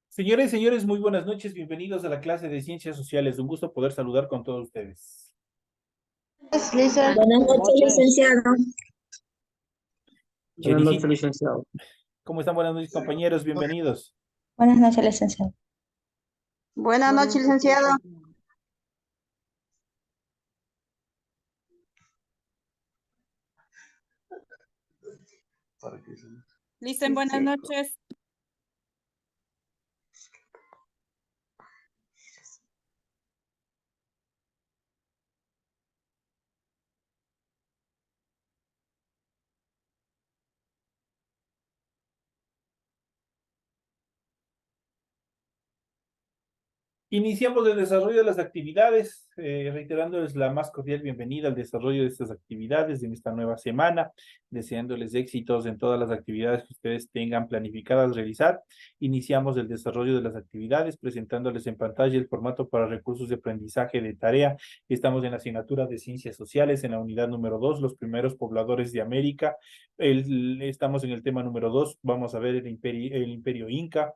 Señoras y señores, muy buenas noches. Bienvenidos a la clase de Ciencias Sociales. Un gusto poder saludar con todos ustedes. Lisa. Buenas noches, licenciado. Buenas Jenny, noches, licenciado. ¿cómo están? Buenas noches, compañeros. Bienvenidos. Buenas noches, licenciado. Buenas noches, licenciado. Listen, buenas noches. Iniciamos el desarrollo de las actividades, reiterándoles la más cordial bienvenida al desarrollo de estas actividades en esta nueva semana, deseándoles éxitos en todas las actividades que ustedes tengan planificadas realizar. Iniciamos el desarrollo de las actividades, presentándoles en pantalla el formato para recursos de aprendizaje de tarea. Estamos en la asignatura de Ciencias Sociales, en la unidad número 2, los primeros pobladores de América. Estamos en el tema número 2, vamos a ver el imperio Inca.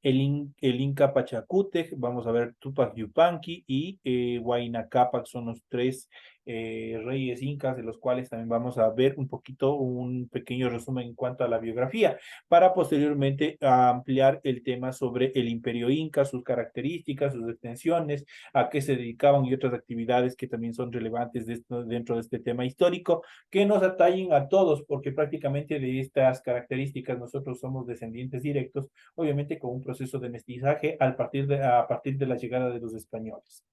El Inca Pachacútec, vamos a ver Tupac Yupanqui y Huayna Cápac son los tres reyes incas, de los cuales también vamos a ver un pequeño resumen en cuanto a la biografía, para posteriormente ampliar el tema sobre el imperio inca, sus características, sus extensiones, a qué se dedicaban y otras actividades que también son relevantes dentro de este tema histórico, que nos atañen a todos, porque prácticamente de estas características nosotros somos descendientes directos, obviamente con un proceso de mestizaje a partir de la llegada de los españoles.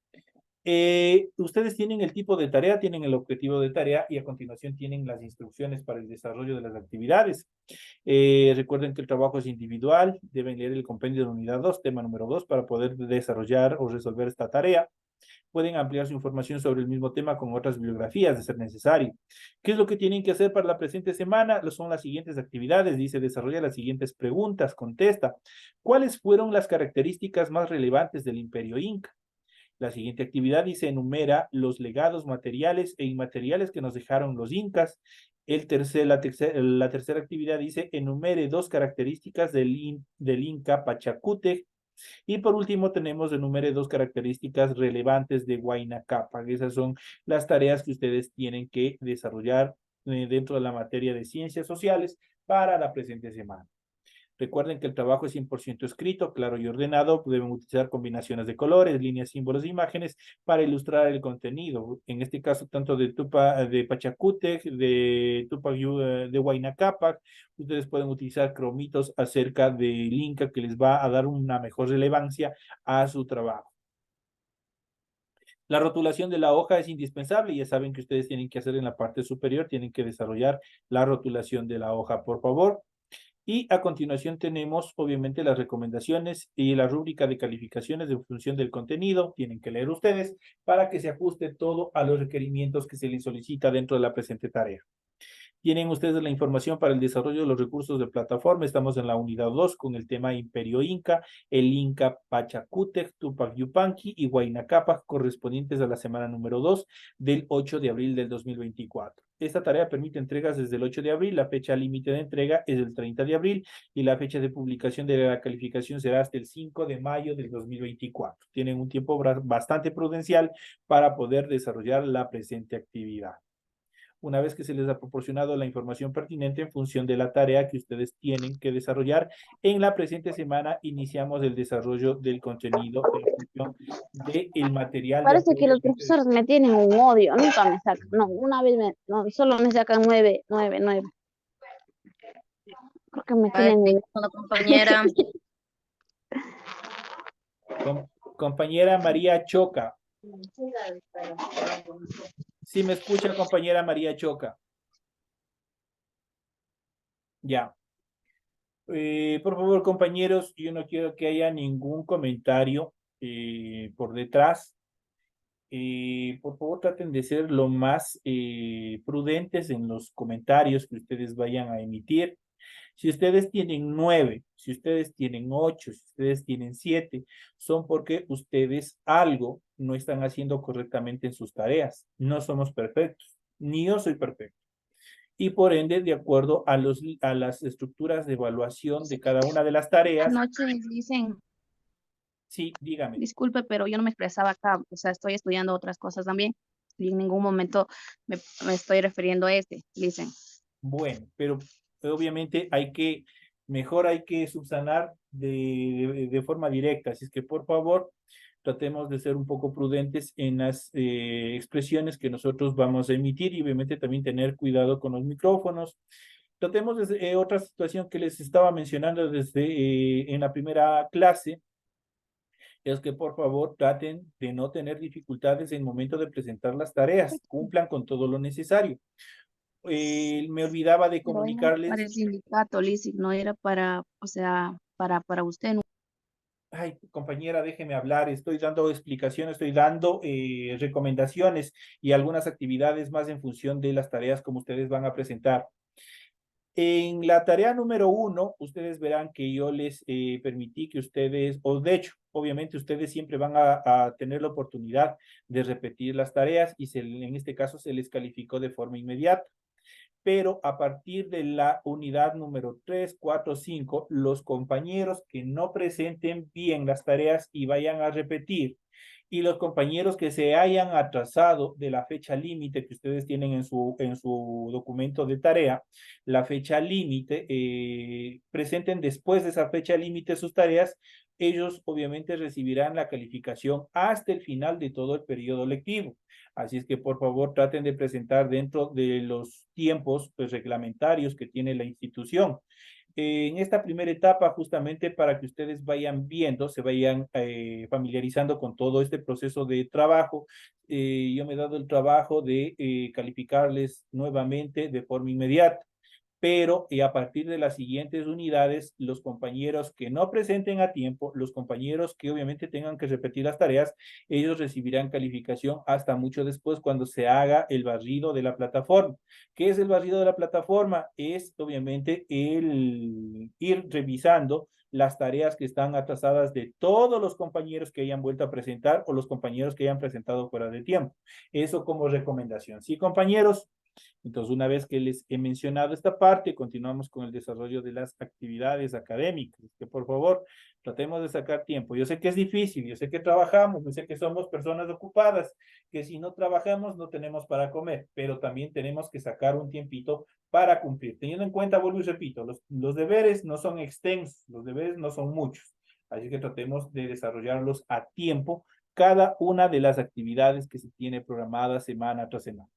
Ustedes tienen el tipo de tarea, tienen el objetivo de tarea y a continuación tienen las instrucciones para el desarrollo de las actividades. Recuerden que el trabajo es individual, deben leer el compendio de la unidad 2, tema número 2, para poder desarrollar o resolver esta tarea. Pueden ampliar su información sobre el mismo tema con otras bibliografías, de ser necesario. ¿Qué es lo que tienen que hacer para la presente semana? Son las siguientes actividades. Dice, desarrolla las siguientes preguntas, contesta. ¿Cuáles fueron las características más relevantes del Imperio Inca? La siguiente actividad dice, enumera los legados materiales e inmateriales que nos dejaron los incas. La tercera actividad dice, enumere dos características del Inca Pachacútec. Y por último tenemos, enumere dos características relevantes de Huayna Cápac. Esas son las tareas que ustedes tienen que desarrollar dentro de la materia de ciencias sociales para la presente semana. Recuerden que el trabajo es 100% escrito, claro y ordenado. Deben utilizar combinaciones de colores, líneas, símbolos e imágenes para ilustrar el contenido. En este caso, tanto de Pachacútec, de Huayna Cápac, ustedes pueden utilizar cromitos acerca del Inca que les va a dar una mejor relevancia a su trabajo. La rotulación de la hoja es indispensable. Ya saben que ustedes tienen que hacer en la parte superior, tienen que desarrollar la rotulación de la hoja, por favor. Y a continuación tenemos, obviamente, las recomendaciones y la rúbrica de calificaciones de función del contenido. Tienen que leer ustedes para que se ajuste todo a los requerimientos que se les solicita dentro de la presente tarea. Tienen ustedes la información para el desarrollo de los recursos de plataforma. Estamos en la unidad 2 con el tema Imperio Inca, el Inca Pachacútec, Tupac Yupanqui y Huayna Cápac, correspondientes a la semana número 2 del 8 de abril del 2024. Esta tarea permite entregas desde el 8 de abril, la fecha límite de entrega es el 30 de abril y la fecha de publicación de la calificación será hasta el 5 de mayo del 2024. Tienen un tiempo bastante prudencial para poder desarrollar la presente actividad. Una vez que se les ha proporcionado la información pertinente en función de la tarea que ustedes tienen que desarrollar, en la presente semana iniciamos el desarrollo del contenido en función del material de Parece que apoyo los que ustedes... profesores me tienen un odio, nunca me sacan. No, una vez no, solo me sacan 9, 9, 9. Creo que me Ay, tienen un una compañera. Compañera María Choca. ¿Sí me escucha, compañera María Choca? Ya. Por favor, compañeros, yo no quiero que haya ningún comentario por detrás. Por favor, traten de ser lo más prudentes en los comentarios que ustedes vayan a emitir. Si ustedes tienen 9, si ustedes tienen 8, si ustedes tienen 7, son porque ustedes algo no están haciendo correctamente en sus tareas. No somos perfectos, ni yo soy perfecto. y por ende de acuerdo a las estructuras de evaluación de cada una de las tareas. Buenas noches, dicen. Sí, dígame. Disculpe, pero yo no me expresaba acá, o sea, estoy estudiando otras cosas también y en ningún momento me estoy refiriendo a este, dicen. Bueno, pero obviamente mejor hay que subsanar de forma directa, así es que por favor tratemos de ser un poco prudentes en las expresiones que nosotros vamos a emitir y obviamente también tener cuidado con los micrófonos. Tratemos de otra situación que les estaba mencionando desde en la primera clase, es que por favor traten de no tener dificultades en el momento de presentar las tareas, cumplan con todo lo necesario. Me olvidaba de Pero era comunicarles. para el sindicato, Lizzy, no era para, o sea, para usted. No. Ay, compañera, déjeme hablar, estoy dando explicaciones, estoy dando recomendaciones y algunas actividades más en función de las tareas como ustedes van a presentar. En la tarea número 1, ustedes verán que yo les permití que ustedes, o de hecho, obviamente ustedes siempre van a tener la oportunidad de repetir las tareas y en este caso se les calificó de forma inmediata. Pero a partir de la unidad número 3, 4, 5, los compañeros que no presenten bien las tareas y vayan a repetir, y los compañeros que se hayan atrasado de la fecha límite que ustedes tienen en su documento de tarea, la fecha límite, presenten después de esa fecha límite sus tareas, ellos obviamente recibirán la calificación hasta el final de todo el periodo lectivo. Así es que por favor traten de presentar dentro de los tiempos pues, reglamentarios que tiene la institución. En esta primera etapa, justamente para que ustedes vayan viendo, se vayan familiarizando con todo este proceso de trabajo, yo me he dado el trabajo de calificarles nuevamente de forma inmediata. Pero a partir de las siguientes unidades, los compañeros que no presenten a tiempo, los compañeros que obviamente tengan que repetir las tareas, ellos recibirán calificación hasta mucho después cuando se haga el barrido de la plataforma. ¿Qué es el barrido de la plataforma? Es obviamente el ir revisando las tareas que están atrasadas de todos los compañeros que hayan vuelto a presentar o los compañeros que hayan presentado fuera de tiempo. Eso como recomendación. Sí, compañeros. Entonces, una vez que les he mencionado esta parte, continuamos con el desarrollo de las actividades académicas. Que por favor, tratemos de sacar tiempo. Yo sé que es difícil, yo sé que trabajamos, yo sé que somos personas ocupadas, que si no trabajamos no tenemos para comer, pero también tenemos que sacar un tiempito para cumplir. Teniendo en cuenta, vuelvo y repito, los deberes no son extensos, los deberes no son muchos. Así que tratemos de desarrollarlos a tiempo cada una de las actividades que se tiene programadas semana tras semana.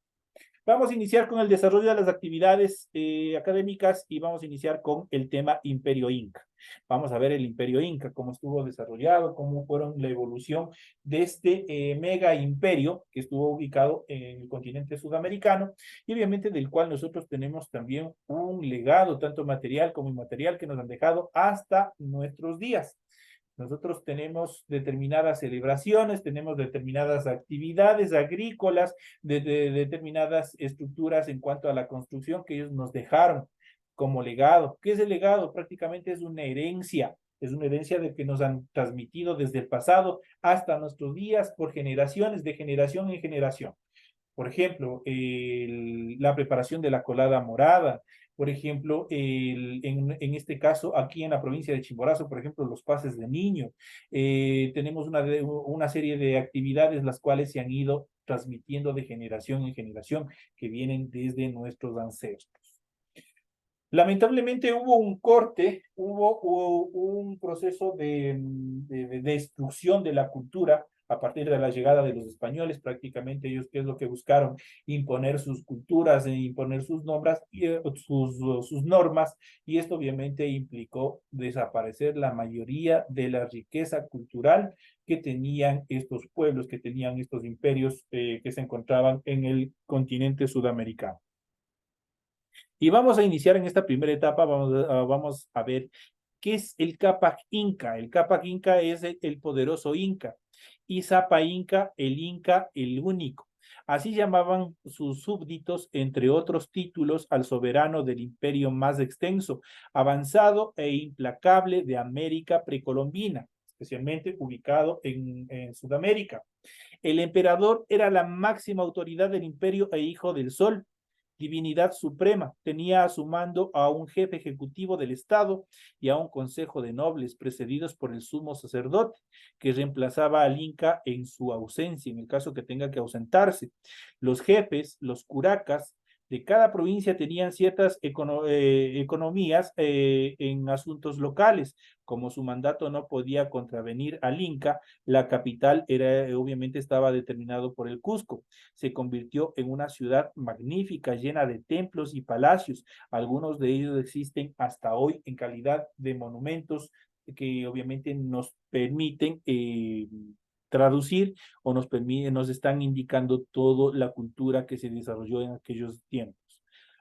Vamos a iniciar con el desarrollo de las actividades académicas y vamos a iniciar con el tema Imperio Inca. Vamos a ver el Imperio Inca, cómo estuvo desarrollado, cómo fueron la evolución de este mega imperio que estuvo ubicado en el continente sudamericano y obviamente del cual nosotros tenemos también un legado, tanto material como inmaterial, que nos han dejado hasta nuestros días. Nosotros tenemos determinadas celebraciones, tenemos determinadas actividades agrícolas, de determinadas estructuras en cuanto a la construcción que ellos nos dejaron como legado. ¿Qué es el legado? Prácticamente es una herencia de que nos han transmitido desde el pasado hasta nuestros días por generaciones, de generación en generación. Por ejemplo, la preparación de la colada morada, por ejemplo, en este caso, aquí en la provincia de Chimborazo, por ejemplo, los pases de niño. Tenemos una serie de actividades las cuales se han ido transmitiendo de generación en generación que vienen desde nuestros ancestros. Lamentablemente hubo un corte, hubo un proceso de destrucción de la cultura a partir de la llegada de los españoles. Prácticamente ellos, ¿qué es lo que buscaron? Imponer sus culturas, imponer sus normas, sus normas, y esto obviamente implicó desaparecer la mayoría de la riqueza cultural que tenían estos pueblos, que tenían estos imperios que se encontraban en el continente sudamericano. Y vamos a iniciar en esta primera etapa, vamos a ver qué es el Capac Inca. El Capac Inca es el poderoso Inca y Zapa Inca, el único. Así llamaban sus súbditos, entre otros títulos, al soberano del imperio más extenso, avanzado e implacable de América precolombina, especialmente ubicado en Sudamérica. El emperador era la máxima autoridad del imperio e hijo del sol, divinidad suprema. Tenía a su mando a un jefe ejecutivo del Estado y a un consejo de nobles precedidos por el sumo sacerdote, que reemplazaba al Inca en su ausencia, en el caso que tenga que ausentarse. Los jefes, los curacas, de cada provincia tenían ciertas economías en asuntos locales. Como su mandato no podía contravenir al Inca, la capital obviamente estaba determinado por el Cusco. Se convirtió en una ciudad magnífica, llena de templos y palacios. Algunos de ellos existen hasta hoy en calidad de monumentos que obviamente nos permiten traducir o nos están indicando toda la cultura que se desarrolló en aquellos tiempos.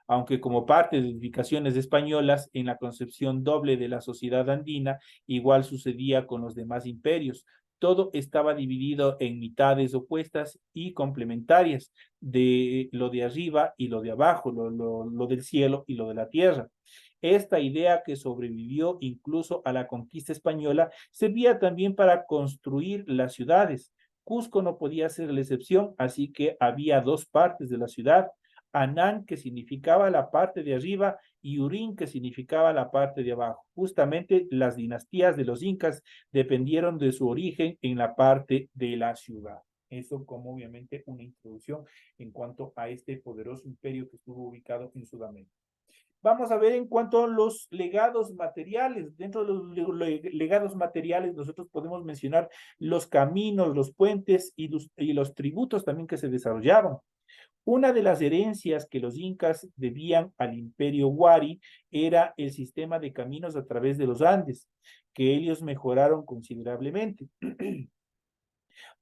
Aunque como parte de edificaciones españolas en la concepción doble de la sociedad andina, igual sucedía con los demás imperios. Todo estaba dividido en mitades opuestas y complementarias, de lo de arriba y lo de abajo, lo del cielo y lo de la tierra. Esta idea, que sobrevivió incluso a la conquista española, servía también para construir las ciudades. Cusco no podía ser la excepción, así que había dos partes de la ciudad: Anán, que significaba la parte de arriba, y Urín, que significaba la parte de abajo. Justamente las dinastías de los incas dependieron de su origen en la parte de la ciudad. Eso como obviamente una introducción en cuanto a este poderoso imperio que estuvo ubicado en Sudamérica. Vamos a ver en cuanto a los legados materiales. Dentro de los legados materiales nosotros podemos mencionar los caminos, los puentes y los tributos también que se desarrollaban. Una de las herencias que los incas debían al imperio Wari era el sistema de caminos a través de los Andes, que ellos mejoraron considerablemente.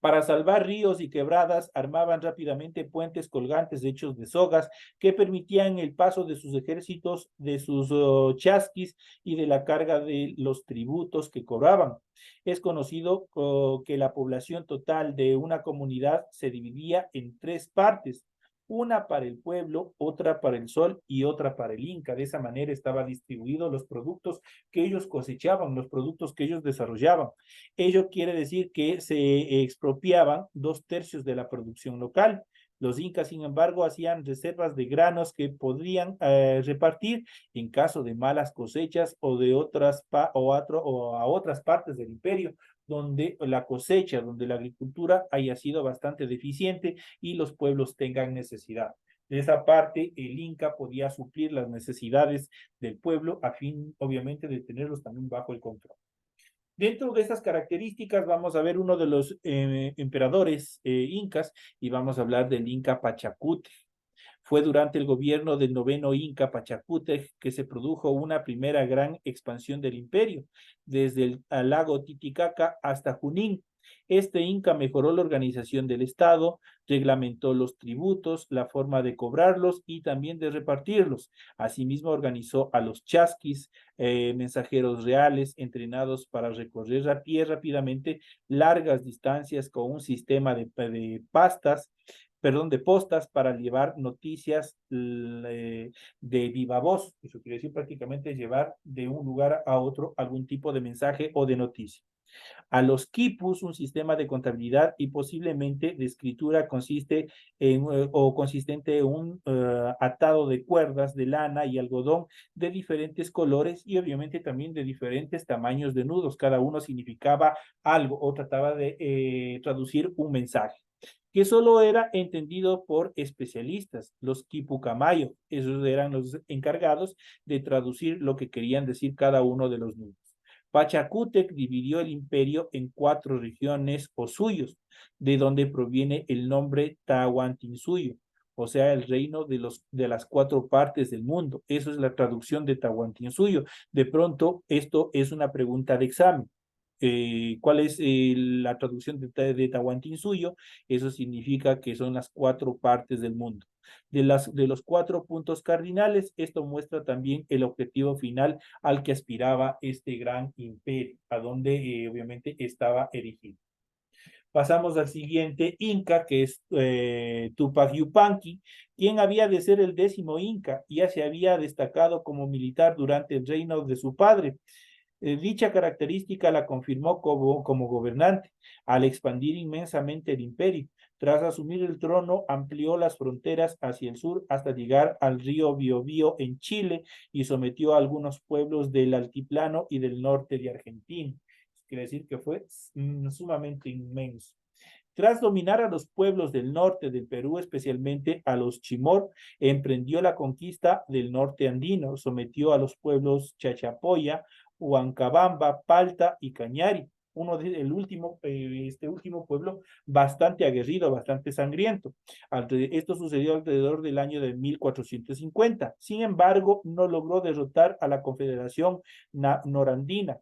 Para salvar ríos y quebradas, armaban rápidamente puentes colgantes hechos de sogas que permitían el paso de sus ejércitos, de sus chasquis y de la carga de los tributos que cobraban. Es conocido que la población total de una comunidad se dividía en tres partes: una para el pueblo, otra para el sol y otra para el Inca. De esa manera estaban distribuidos los productos que ellos cosechaban, los productos que ellos desarrollaban. Ello quiere decir que se expropiaban 2/3 de la producción local. Los incas, sin embargo, hacían reservas de granos que podrían repartir en caso de malas cosechas o de a otras partes del imperio, donde la cosecha, donde la agricultura haya sido bastante deficiente y los pueblos tengan necesidad. De esa parte, el Inca podía suplir las necesidades del pueblo a fin, obviamente, de tenerlos también bajo el control. Dentro de esas características vamos a ver uno de los emperadores incas, y vamos a hablar del Inca Pachacútec. Fue durante el gobierno del noveno Inca Pachacútec que se produjo una primera gran expansión del imperio, desde el lago Titicaca hasta Junín. Este Inca mejoró la organización del Estado, reglamentó los tributos, la forma de cobrarlos y también de repartirlos. Asimismo, organizó a los chasquis, mensajeros reales entrenados para recorrer a pie rápidamente largas distancias con un sistema de postas para llevar noticias de viva voz. Eso quiere decir prácticamente llevar de un lugar a otro algún tipo de mensaje o de noticia. A los quipus, un sistema de contabilidad y posiblemente de escritura consistente en un atado de cuerdas de lana y algodón de diferentes colores y obviamente también de diferentes tamaños de nudos. Cada uno significaba algo o trataba de traducir un mensaje, que solo era entendido por especialistas, los quipucamayo. Esos eran los encargados de traducir lo que querían decir cada uno de los nudos. Pachacútec dividió el imperio en 4 regiones o suyos, de donde proviene el nombre Tahuantinsuyo, o sea, el reino de las 4 partes del mundo. Eso es la traducción de Tahuantinsuyo. De pronto, esto es una pregunta de examen. ¿Cuál es la traducción de Tahuantinsuyo? Eso significa que son las 4 partes del mundo. De los 4 puntos cardinales, esto muestra también el objetivo final al que aspiraba este gran imperio, a donde obviamente estaba erigido. Pasamos al siguiente Inca, que es Tupac Yupanqui, quien había de ser el 10º Inca. Ya se había destacado como militar durante el reino de su padre. Dicha característica la confirmó como gobernante al expandir inmensamente el imperio. Tras asumir el trono, amplió las fronteras hacia el sur hasta llegar al río Biobío en Chile y sometió a algunos pueblos del altiplano y del norte de Argentina. Quiere decir que fue sumamente inmenso. Tras dominar a los pueblos del norte del Perú, especialmente a los Chimor, emprendió la conquista del norte andino, sometió a los pueblos Chachapoya, Huancabamba, Palta y Cañari. Este último pueblo bastante aguerrido, bastante sangriento. Esto sucedió alrededor del año de 1450. Sin embargo, no logró derrotar a la Confederación Norandina,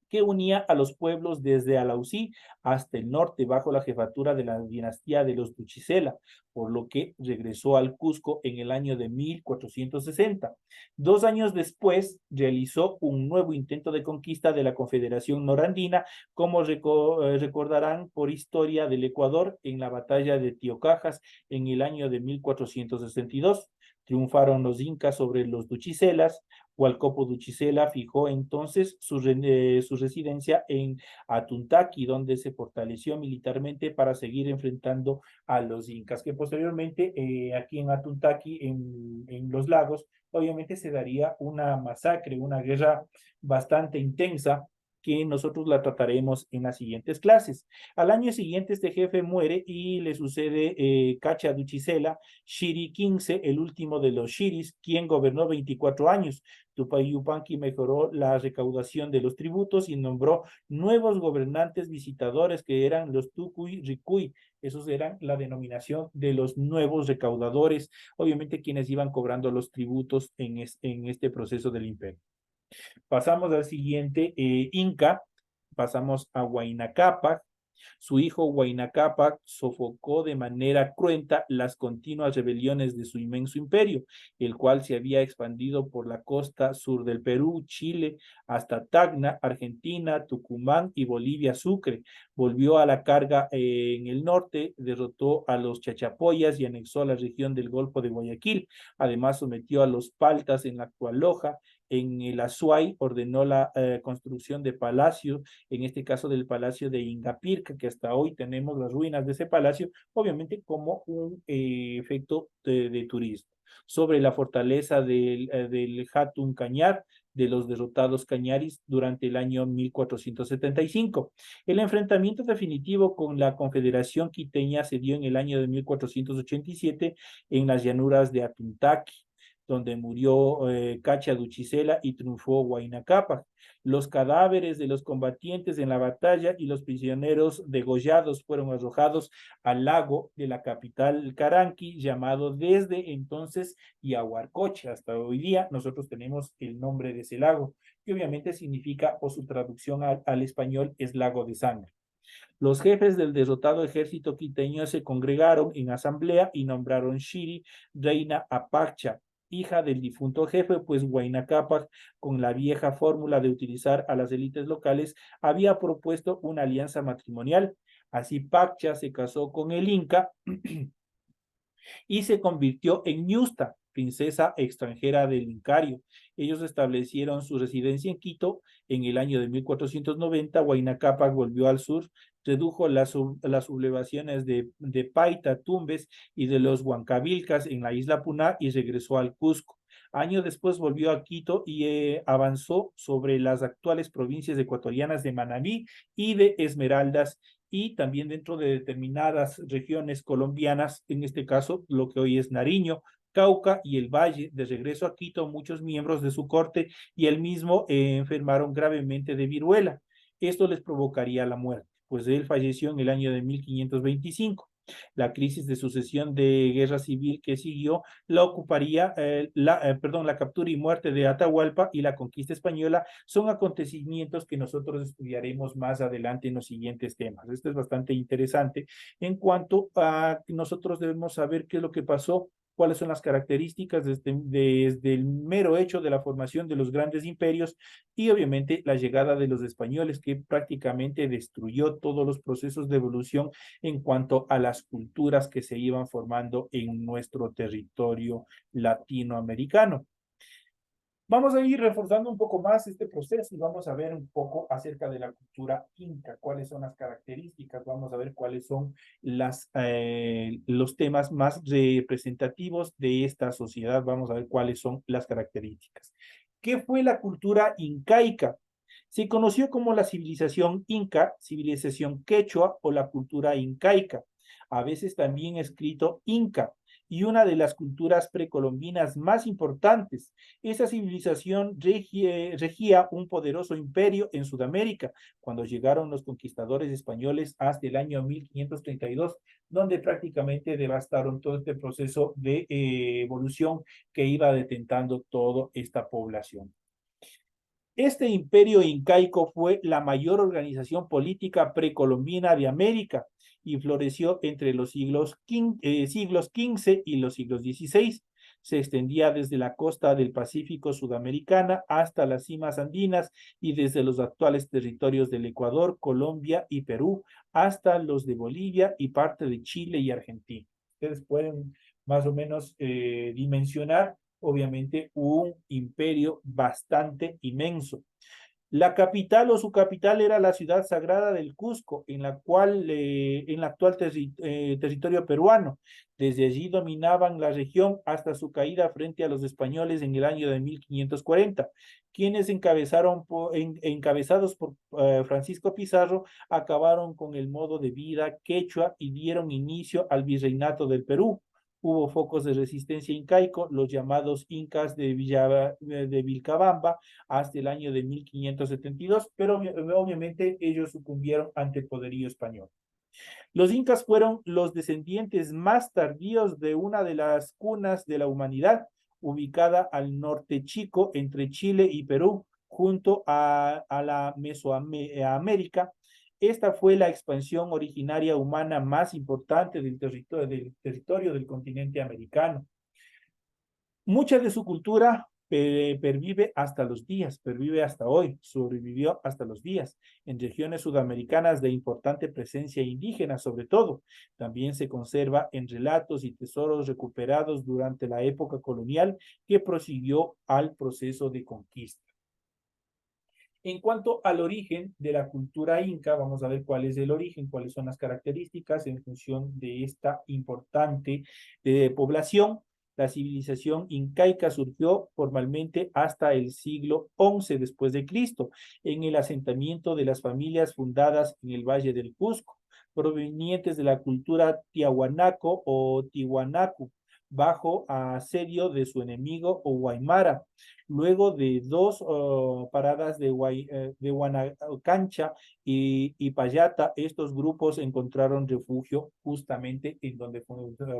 que unía a los pueblos desde Alausí hasta el norte bajo la jefatura de la dinastía de los Duchicela, por lo que regresó al Cusco en el año de 1460. 2 años después realizó un nuevo intento de conquista de la Confederación Norandina, como recordarán por historia del Ecuador en la batalla de Tiocajas en el año de 1462. Triunfaron los incas sobre los duchicelas. Hualcopo Duchicela fijó entonces su residencia en Atuntaqui, donde se fortaleció militarmente para seguir enfrentando a los incas, que posteriormente aquí en Atuntaqui, en los lagos, obviamente se daría una masacre, una guerra bastante intensa, que nosotros la trataremos en las siguientes clases. Al año siguiente este jefe muere y le sucede Cacha Duchicela, Shiri XV, el último de los Shiris, quien gobernó 24 años. Tupac Yupanqui mejoró la recaudación de los tributos y nombró nuevos gobernantes visitadores que eran los Tucuy Ricuy. Esos eran la denominación de los nuevos recaudadores, obviamente quienes iban cobrando los tributos en este proceso del imperio. Pasamos al siguiente Inca, pasamos a Huayna Cápac. Su hijo Huayna Cápac sofocó de manera cruenta las continuas rebeliones de su inmenso imperio, el cual se había expandido por la costa sur del Perú, Chile, hasta Tacna, Argentina, Tucumán y Bolivia, Sucre. Volvió a la carga en el norte, derrotó a los Chachapoyas y anexó la región del Golfo de Guayaquil. Además, sometió a los Paltas en la actual Loja. En el Azuay ordenó la construcción de palacios, en este caso del Palacio de Ingapirca, que hasta hoy tenemos las ruinas de ese palacio, obviamente como un efecto de turismo. Sobre la fortaleza del Hatun Cañar, de los derrotados cañaris durante el año 1475. El enfrentamiento definitivo con la Confederación Quiteña se dio en el año de 1487 en las llanuras de Atuntaqui, donde murió Cacha Duchicela y triunfó Huayna Cápac. Los cadáveres de los combatientes en la batalla y los prisioneros degollados fueron arrojados al lago de la capital Caranqui, llamado desde entonces Yaguarcoche. Hasta hoy día nosotros tenemos el nombre de ese lago, que obviamente significa, o su traducción al español es lago de sangre. Los jefes del derrotado ejército quiteño se congregaron en asamblea y nombraron Shiri reina Apacha, hija del difunto jefe, pues Huayna Cápac, con la vieja fórmula de utilizar a las élites locales, había propuesto una alianza matrimonial. Así Pacha se casó con el Inca y se convirtió en Ñusta, princesa extranjera del Incario. Ellos establecieron su residencia en Quito. En el año de 1490, Huayna Cápac volvió al sur, redujo las sublevaciones de Paita, Tumbes y de los Huancavilcas en la isla Puná y regresó al Cusco. Años después volvió a Quito y avanzó sobre las actuales provincias ecuatorianas de Manabí y de Esmeraldas, y también dentro de determinadas regiones colombianas, en este caso lo que hoy es Nariño, Cauca y el Valle. De regreso a Quito, muchos miembros de su corte y él mismo enfermaron gravemente de viruela. Esto les provocaría la muerte, pues él falleció en el año de 1525. La crisis de sucesión de guerra civil que siguió la ocuparía, la captura y muerte de Atahualpa y la conquista española son acontecimientos que nosotros estudiaremos más adelante en los siguientes temas. Esto es bastante interesante en cuanto a que nosotros debemos saber qué es lo que pasó, cuáles son las características desde el mero hecho de la formación de los grandes imperios y obviamente la llegada de los españoles, que prácticamente destruyó todos los procesos de evolución en cuanto a las culturas que se iban formando en nuestro territorio latinoamericano. Vamos a ir reforzando un poco más este proceso y vamos a ver un poco acerca de la cultura inca, cuáles son las características, vamos a ver cuáles son los temas más representativos de esta sociedad, vamos a ver cuáles son las características. ¿Qué fue la cultura incaica? Se conoció como la civilización inca, civilización quechua o la cultura incaica, a veces también escrito inca, y una de las culturas precolombinas más importantes. Esa civilización regía un poderoso imperio en Sudamérica cuando llegaron los conquistadores españoles hasta el año 1532, donde prácticamente devastaron todo este proceso de evolución que iba detentando toda esta población. Este imperio incaico fue la mayor organización política precolombina de América y floreció entre los siglos XV y los siglos XVI. Se extendía desde la costa del Pacífico sudamericana hasta las cimas andinas y desde los actuales territorios del Ecuador, Colombia y Perú hasta los de Bolivia y parte de Chile y Argentina. Ustedes pueden más o menos dimensionar obviamente un imperio bastante inmenso. La capital o su capital era la ciudad sagrada del Cusco, en la cual, en el actual territorio peruano. Desde allí dominaban la región hasta su caída frente a los españoles en el año de 1540, quienes encabezados por Francisco Pizarro, acabaron con el modo de vida quechua y dieron inicio al virreinato del Perú. Hubo focos de resistencia incaico, los llamados incas de Vilcabamba, hasta el año de 1572, pero obviamente ellos sucumbieron ante el poderío español. Los incas fueron los descendientes más tardíos de una de las cunas de la humanidad, ubicada al norte chico entre Chile y Perú, junto a la Mesoamérica. Esta fue la expansión originaria humana más importante del territorio del continente americano. Mucha de su cultura pervive hasta los días, pervive hasta hoy, sobrevivió hasta los días, en regiones sudamericanas de importante presencia indígena, sobre todo. También se conserva en relatos y tesoros recuperados durante la época colonial que prosiguió al proceso de conquista. En cuanto al origen de la cultura inca, vamos a ver cuál es el origen, cuáles son las características en función de esta importante población. La civilización incaica surgió formalmente hasta el siglo XI después de Cristo, en el asentamiento de las familias fundadas en el Valle del Cusco, provenientes de la cultura tiahuanaco o tiwanaku, bajo asedio de su enemigo o Guaymara. Luego de dos paradas de Huanacancha y Payata, estos grupos encontraron refugio justamente en donde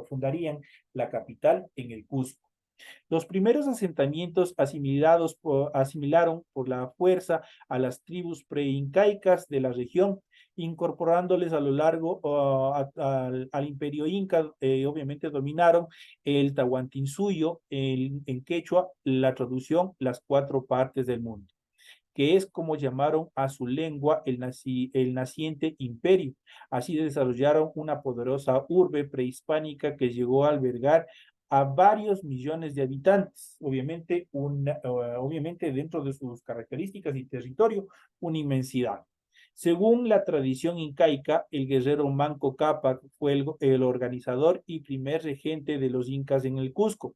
fundarían la capital, en el Cusco. Los primeros asentamientos asimilaron por la fuerza a las tribus preincaicas de la región, incorporándoles a lo largo al imperio inca. Obviamente dominaron el Tahuantinsuyo, en quechua, la traducción, las cuatro partes del mundo, que es como llamaron a su lengua el naciente imperio. Así desarrollaron una poderosa urbe prehispánica que llegó a albergar a varios millones de habitantes, obviamente dentro de sus características y territorio, una inmensidad. Según la tradición incaica, el guerrero Manco Cápac fue el organizador y primer regente de los incas en el Cusco,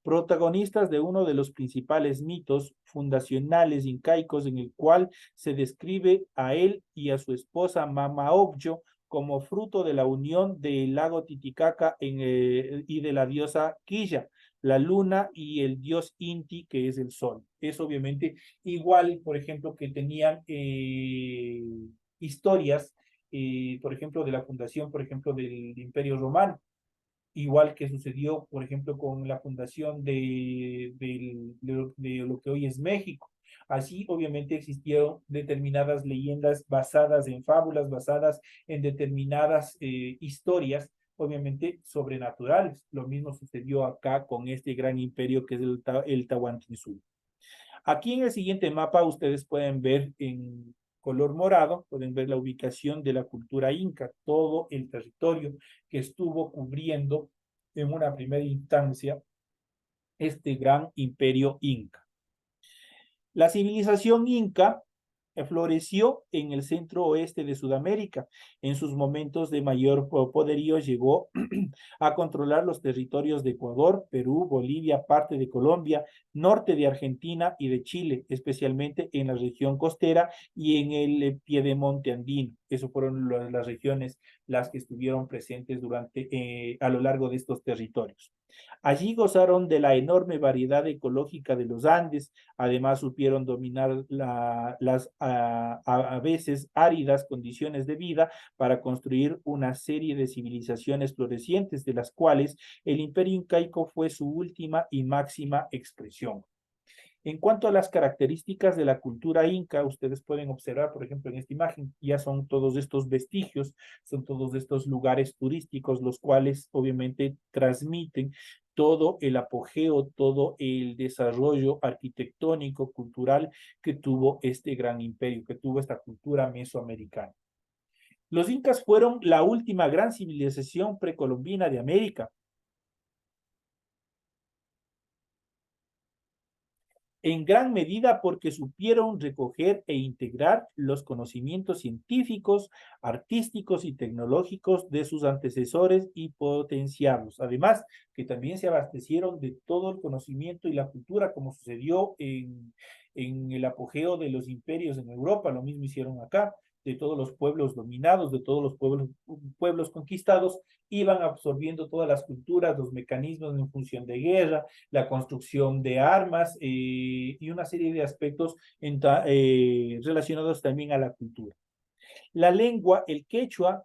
protagonistas de uno de los principales mitos fundacionales incaicos, en el cual se describe a él y a su esposa Mama Ocllo como fruto de la unión del lago Titicaca y de la diosa Quilla, la luna, y el dios Inti, que es el sol. Es obviamente igual, por ejemplo, que tenían historias, por ejemplo, de la fundación, por ejemplo, del Imperio Romano, igual que sucedió, por ejemplo, con la fundación de lo que hoy es México. Así, obviamente, existieron determinadas leyendas basadas en fábulas, basadas en determinadas historias, obviamente, sobrenaturales. Lo mismo sucedió acá con este gran imperio que es el Tahuantinsuyo. Aquí en el siguiente mapa ustedes pueden ver en color morado, pueden ver la ubicación de la cultura inca, todo el territorio que estuvo cubriendo en una primera instancia este gran imperio inca. La civilización inca floreció en el centro oeste de Sudamérica. En sus momentos de mayor poderío llegó a controlar los territorios de Ecuador, Perú, Bolivia, parte de Colombia, norte de Argentina y de Chile, especialmente en la región costera y en el piedemonte andino. Esas fueron las regiones las que estuvieron presentes a lo largo de estos territorios. Allí gozaron de la enorme variedad ecológica de los Andes, además supieron dominar las a veces áridas condiciones de vida para construir una serie de civilizaciones florecientes, de las cuales el imperio incaico fue su última y máxima expresión. En cuanto a las características de la cultura inca, ustedes pueden observar, por ejemplo, en esta imagen, ya son todos estos vestigios, son todos estos lugares turísticos, los cuales obviamente transmiten todo el apogeo, todo el desarrollo arquitectónico, cultural que tuvo este gran imperio, que tuvo esta cultura mesoamericana. Los incas fueron la última gran civilización precolombina de América. En gran medida porque supieron recoger e integrar los conocimientos científicos, artísticos y tecnológicos de sus antecesores y potenciarlos. Además, que también se abastecieron de todo el conocimiento y la cultura, como sucedió en el apogeo de los imperios en Europa, lo mismo hicieron acá, de todos los pueblos dominados, de todos los pueblos conquistados, iban absorbiendo todas las culturas, los mecanismos en función de guerra, la construcción de armas y una serie de aspectos relacionados también a la cultura. La lengua, el quechua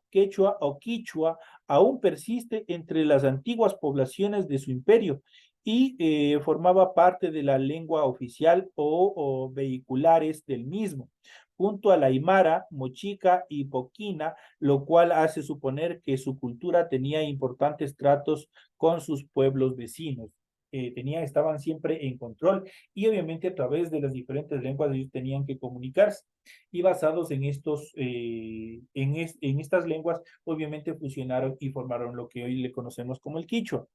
o quichua, aún persiste entre las antiguas poblaciones de su imperio y formaba parte de la lengua oficial o vehiculares del mismo, junto a la aymara, mochica y poquina, lo cual hace suponer que su cultura tenía importantes tratos con sus pueblos vecinos. Estaban siempre en control y obviamente a través de las diferentes lenguas ellos tenían que comunicarse y basados en en estas lenguas obviamente fusionaron y formaron lo que hoy le conocemos como el quichua.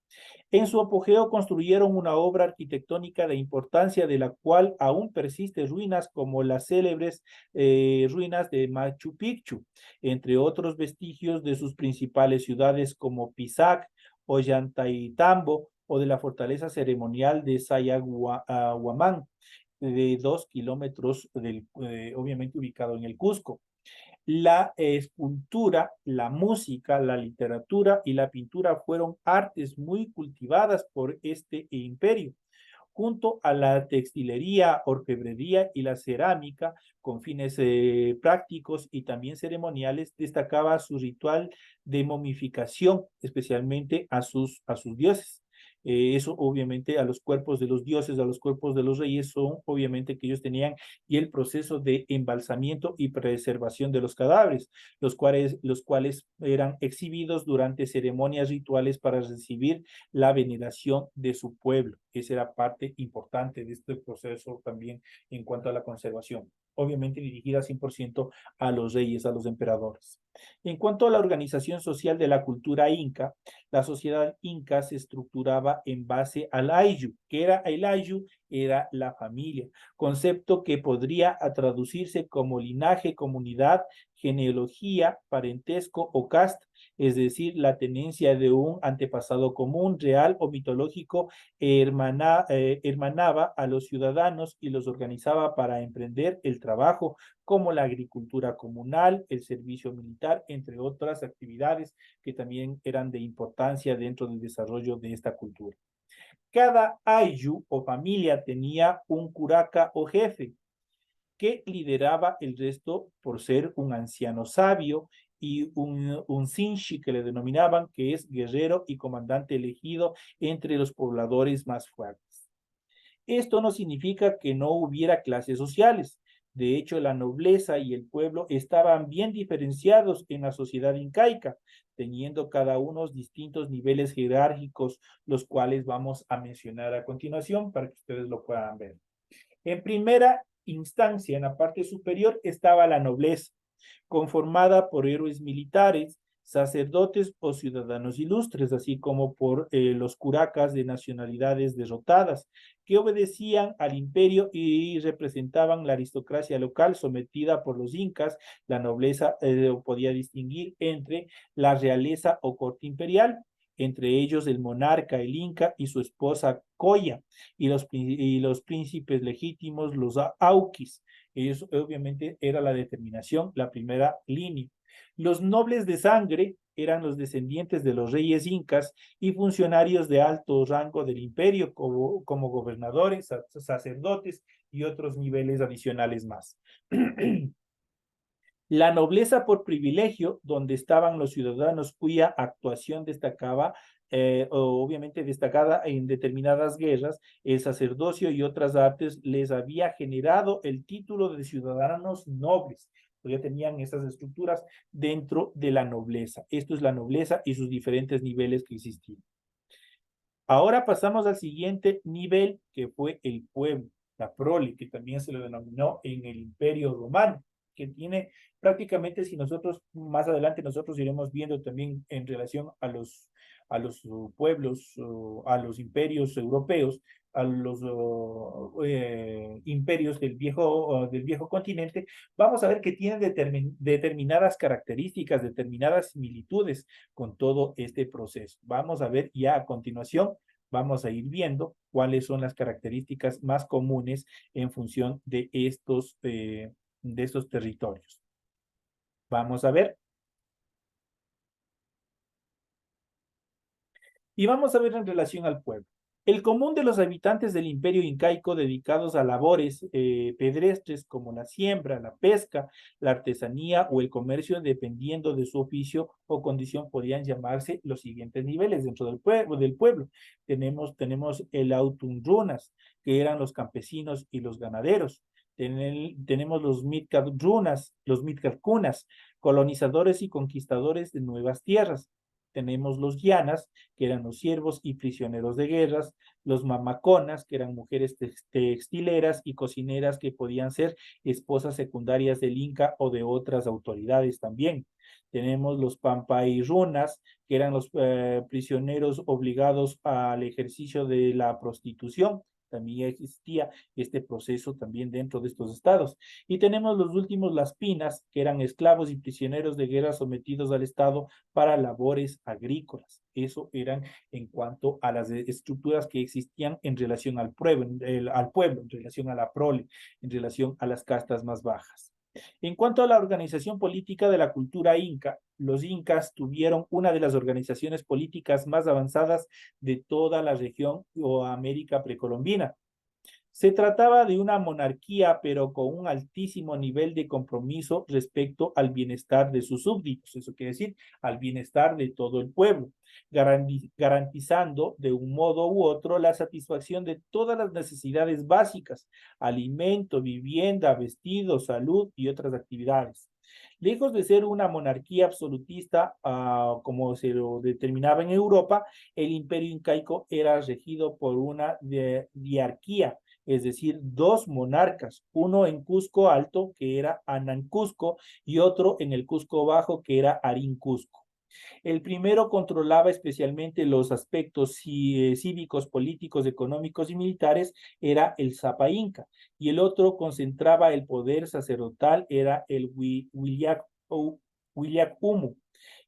En su apogeo construyeron una obra arquitectónica de importancia de la cual aún persisten ruinas como las célebres ruinas de Machu Picchu, entre otros vestigios de sus principales ciudades como Pisac, Ollantaytambo o de la fortaleza ceremonial de Sayaguamán, de 2 kilómetros, obviamente ubicado en el Cusco. La escultura, la música, la literatura y la pintura fueron artes muy cultivadas por este imperio, junto a la textilería, orfebrería y la cerámica, con fines prácticos y también ceremoniales, destacaba su ritual de momificación, especialmente a sus dioses. Eso obviamente a los cuerpos de los dioses, a los cuerpos de los reyes, son obviamente que ellos tenían y el proceso de embalsamiento y preservación de los cadáveres, los cuales eran exhibidos durante ceremonias rituales para recibir la veneración de su pueblo. Esa era parte importante de este proceso también en cuanto a la conservación, obviamente dirigida 100% a los reyes, a los emperadores. En cuanto a la organización social de la cultura inca, la sociedad inca se estructuraba en base al ayllu. ¿Qué era el ayllu? Era la familia, concepto que podría traducirse como linaje, comunidad, genealogía, parentesco o casta, es decir, la tenencia de un antepasado común, real o mitológico, hermanaba a los ciudadanos y los organizaba para emprender el trabajo, como la agricultura comunal, el servicio militar, entre otras actividades que también eran de importancia dentro del desarrollo de esta cultura. Cada ayllu o familia tenía un curaca o jefe que lideraba el resto por ser un anciano sabio y un sinshi que le denominaban, que es guerrero y comandante elegido entre los pobladores más fuertes. Esto no significa que no hubiera clases sociales. De hecho, la nobleza y el pueblo estaban bien diferenciados en la sociedad incaica, teniendo cada uno distintos niveles jerárquicos, los cuales vamos a mencionar a continuación para que ustedes lo puedan ver. En primera instancia, en la parte superior, estaba la nobleza, conformada por héroes militares, sacerdotes o ciudadanos ilustres, así como por los curacas de nacionalidades derrotadas, que obedecían al imperio y representaban la aristocracia local sometida por los incas. La nobleza podía distinguir entre la realeza o corte imperial, entre ellos el monarca, el inca y su esposa Coya, y los príncipes legítimos, los auquis. Ellos obviamente era la determinación, la primera línea. Los nobles de sangre eran los descendientes de los reyes incas y funcionarios de alto rango del imperio, como gobernadores, sacerdotes y otros niveles adicionales más. La nobleza por privilegio, donde estaban los ciudadanos cuya actuación destacaba, obviamente destacada en determinadas guerras, el sacerdocio y otras artes les había generado el título de ciudadanos nobles. Pues ya tenían esas estructuras dentro de la nobleza. Esto es la nobleza y sus diferentes niveles que existían. Ahora pasamos al siguiente nivel, que fue el pueblo, la prole, que también se lo denominó en el Imperio Romano, que tiene prácticamente, si nosotros más adelante nosotros iremos viendo también en relación a los pueblos, a los imperios europeos, a los imperios del viejo continente, vamos a ver que tienen determinadas características, determinadas similitudes con todo este proceso. Vamos a ver ya a continuación, vamos a ir viendo cuáles son las características más comunes en función de estos territorios. Vamos a ver. Y vamos a ver en relación al pueblo. El común de los habitantes del imperio incaico dedicados a labores pedestres como la siembra, la pesca, la artesanía o el comercio, dependiendo de su oficio o condición, podían llamarse los siguientes niveles dentro del pueblo. Tenemos el autunrunas, que eran los campesinos y los ganaderos. Tenemos los mitcadrunas, los mitcadcunas, colonizadores y conquistadores de nuevas tierras. Tenemos los llanas, que eran los siervos y prisioneros de guerras, los mamaconas, que eran mujeres textileras y cocineras que podían ser esposas secundarias del Inca o de otras autoridades también. Tenemos los pampairunas, que eran los prisioneros obligados al ejercicio de la prostitución. También existía este proceso también dentro de estos estados. Y tenemos los últimos, las pinas, que eran esclavos y prisioneros de guerra sometidos al Estado para labores agrícolas. Eso eran en cuanto a las estructuras que existían en relación al pueblo, en relación a la prole, en relación a las castas más bajas. En cuanto a la organización política de la cultura inca, los incas tuvieron una de las organizaciones políticas más avanzadas de toda la región o América precolombina. Se trataba de una monarquía, pero con un altísimo nivel de compromiso respecto al bienestar de sus súbditos, eso quiere decir, al bienestar de todo el pueblo, garantizando de un modo u otro la satisfacción de todas las necesidades básicas, alimento, vivienda, vestido, salud y otras actividades. Lejos de ser una monarquía absolutista, como se lo determinaba en Europa, el imperio incaico era regido por una diarquía, es decir, dos monarcas, uno en Cusco Alto, que era Anan Cusco, y otro en el Cusco Bajo, que era Arin Cusco. El primero controlaba especialmente los aspectos cívicos, políticos, económicos y militares, era el Zapa Inca, y el otro concentraba el poder sacerdotal, era el Humu.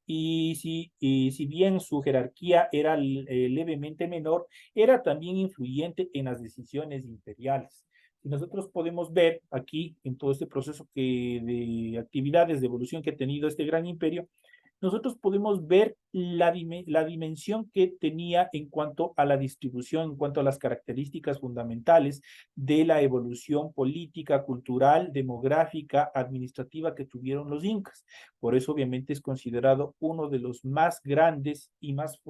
Y si bien su jerarquía era levemente menor, era también influyente en las decisiones imperiales. Y nosotros podemos ver aquí, en todo este proceso de actividades de evolución que ha tenido este gran imperio, nosotros podemos ver la dimensión que tenía en cuanto a la distribución, en cuanto a las características fundamentales de la evolución política, cultural, demográfica, administrativa que tuvieron los incas. Por eso obviamente es considerado uno de los más grandes y más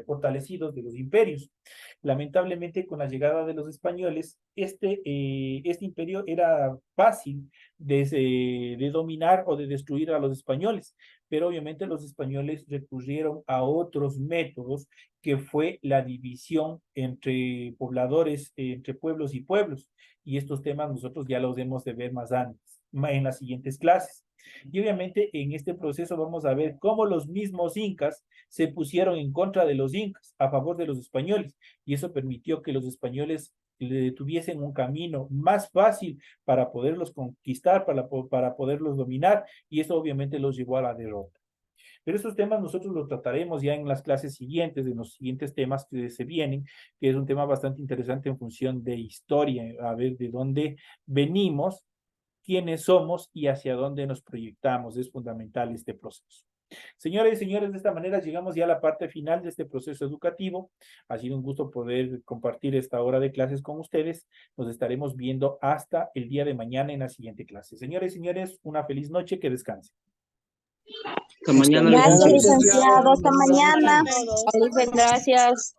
fortalecidos de los imperios. Lamentablemente, con la llegada de los españoles, este imperio era fácil de dominar o de destruir a los españoles, pero obviamente los españoles recurrieron a otros métodos, que fue la división entre pobladores, entre pueblos y pueblos, y estos temas nosotros ya los hemos de ver más antes, en las siguientes clases. Y obviamente en este proceso vamos a ver cómo los mismos incas se pusieron en contra de los incas, a favor de los españoles, y eso permitió que los españoles le tuviesen un camino más fácil para poderlos conquistar, para poderlos dominar, y eso obviamente los llevó a la derrota. Pero estos temas nosotros los trataremos ya en las clases siguientes, en los siguientes temas que se vienen, que es un tema bastante interesante en función de historia, a ver de dónde venimos, quiénes somos y hacia dónde nos proyectamos. Es fundamental este proceso. Señoras y señores, de esta manera llegamos ya a la parte final de este proceso educativo. Ha sido un gusto poder compartir esta hora de clases con ustedes. Nos estaremos viendo hasta el día de mañana en la siguiente clase. Señores y señores, una feliz noche, que descansen. Hasta mañana. Gracias, licenciado. licenciado. Hasta mañana. Gracias. Gracias.